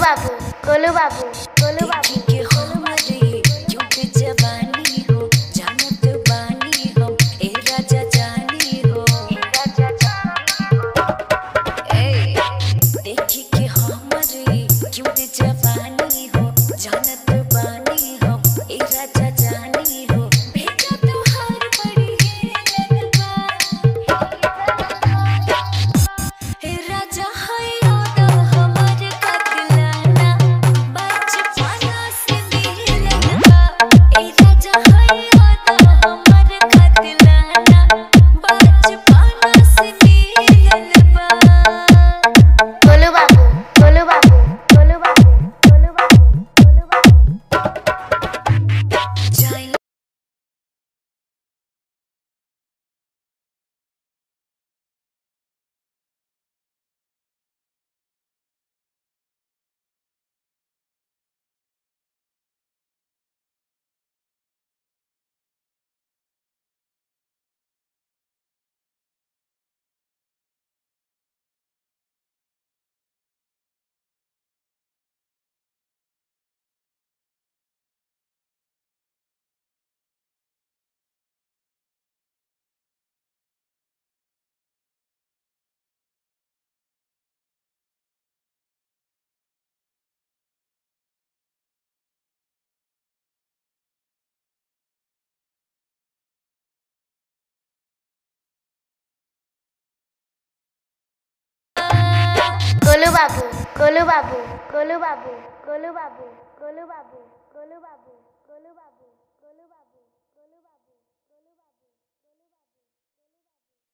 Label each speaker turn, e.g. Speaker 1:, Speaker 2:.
Speaker 1: बाबू गोलू बाबू गोलू बाबू
Speaker 2: के हमारे युग जवानी हो जानत बानी हम ए राजा जानी हो ए देखी के हमारे युग जवानी हो जानत बानी हम ए राजा जानी हो भेजा तो हर बड़ी है लगवा ए राजा है
Speaker 1: गोलू बाबू गोलू बाबू गोलू बाबू गोलू बाबू गोलू बाबू गोलू बाबू।